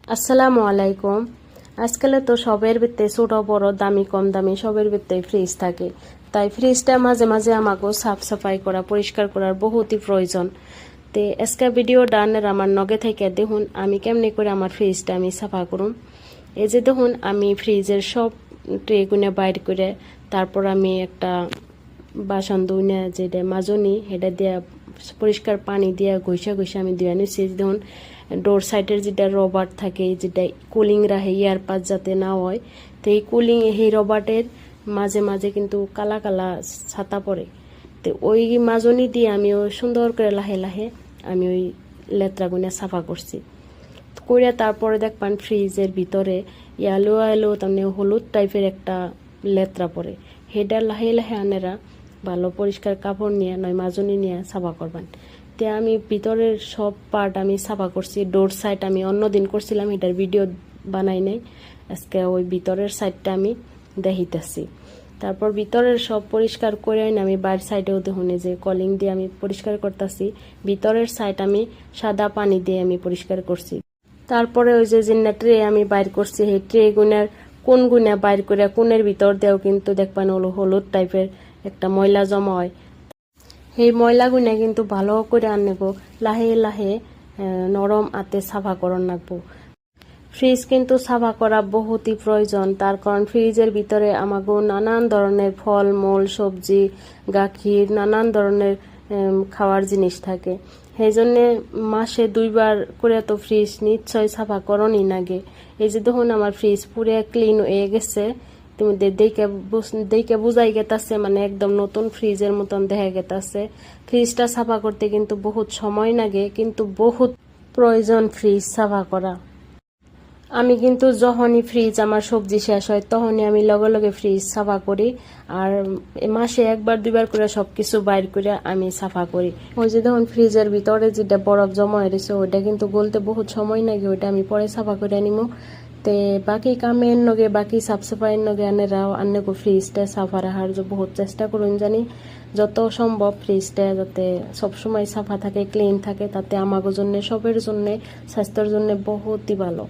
আসসালামু আলাইকুম। আজকালে তো সবের ভিতরে ছোট বড় দামি কম দামি সবের ভিতরে ফ্রিজ থাকে, তাই ফ্রিজটা মাঝে মাঝে আমাকে সাফ সাফাই করা পরিষ্কার করার বহুতই প্রয়োজন। তে আজকে ভিডিও ডানের আমার নগে থেকে দেখুন আমি কেমনি করে আমার ফ্রিজটা আমি সাফা করুম। এই যে দেখুন আমি ফ্রিজের সব ট্রে গুনে বাইর করে তারপর আমি একটা বাসন ধুইনা যেটা মাজনি সেটা দিয়া পরিষ্কার পানি দিয়া ঘষা ঘষা আমি ধুয়ে নিচ্ছি। দেখুন ডোর সাইডের যেটা রবার থাকে যেটা কুলিং রাখে ইয়ার পাস যাতে না হয়, তো এই কুলিং এই রবারের মাঝে মাঝে কিন্তু কালা কালা ছাতা পড়ে, তো ওই মাজনি দিয়ে আমি ওই সুন্দর করে লাহে লাহে আমি ওই লেত্রাগুনা সাফা করছি করে তারপরে দেখবেন ফ্রিজের ভিতরে ইয়ালো আলো তার হলুদ টাইপের একটা লেত্রা পড়ে, হেডা লাহে লাহে আনেরা ভালো পরিষ্কার কাপড় নিয়ে নয় মাজনি নিয়ে সাফা করবেন। তে আমি ভিতরের সব পার্ট আমি সাফা করছি। ডোর সাইড আমি অন্যদিন করছিলাম, এটার ভিডিও বানাই নাই, আজকে ওই ভিতরের সাইডটা আমি দেখিতেছি। তারপর ভিতরের সব পরিষ্কার করে আমি বাইরের সাইডেও দেখুন যে কলিং দিয়ে আমি পরিষ্কার করতেছি। ভিতরের সাইড আমি সাদা পানি দিয়ে আমি পরিষ্কার করছি। তারপরে ওই যে ট্রে আমি বাইর করছি, সেই ট্রে গুনার কোন গুনা বাইর করে কোনের ভিতর দিয়েও কিন্তু দেখবেন হলো হলুদ টাইপের একটা ময়লা জমা হয়। সেই ময়লাগুনা কিন্তু ভালো করে আনব লাহে লাহে নরম আতে সাফা করন রাখবো। ফ্রিজ কিন্তু সাফা করা বহুতই প্রয়োজন, তার কারণ ফ্রিজের ভিতরে আমাকে নানান ধরনের ফল মূল সবজি গাখীর নানান ধরনের খাওয়ার জিনিস থাকে। সেই জন্যে মাসে 2বার করে তো ফ্রিজ নিশ্চয় সাফা করণই লাগে। এই যে দেখুন আমার ফ্রিজ পুরো ক্লিন হয়ে গেছে, তুমি দেখে বুঝাই গেতাছে মানে একদম নতুন ফ্রিজের মতন দেখা গেতাছে। ফ্রিজটা সাফা করতে কিন্তু বহুত সময় লাগে, কিন্তু বহুত প্রয়োজন ফ্রিজ সাফা করা। আমি কিন্তু যখনই ফ্রিজ আমার সবজি শেষ হয় তখনই আমি লগে লগে ফ্রিজ সাফা করি, আর মাসে 1-2বার করে সবকিছু বাইর করে আমি সাফা করি। ওই যে দেখুন ফ্রিজের ভিতরে যেটা বরফ জমা হয়েছে ওইটা কিন্তু গলতে বহুত সময় লাগে, ওইটা আমি পরে সাফা করে নিব। তে বাকি কামের নগে বাকি সাফ সাফাইয়ের নগে আনেরাও আন্নেগো ফ্রিজটা সাফা রাখার বহুত চেষ্টা করুন জানি যত সম্ভব ফ্রিজটা যাতে সবসময় সাফা থাকে ক্লিন থাকে, তাতে আমাগো জন্য সবের জন্য স্বাস্থ্যের জন্য বহুতই ভালো।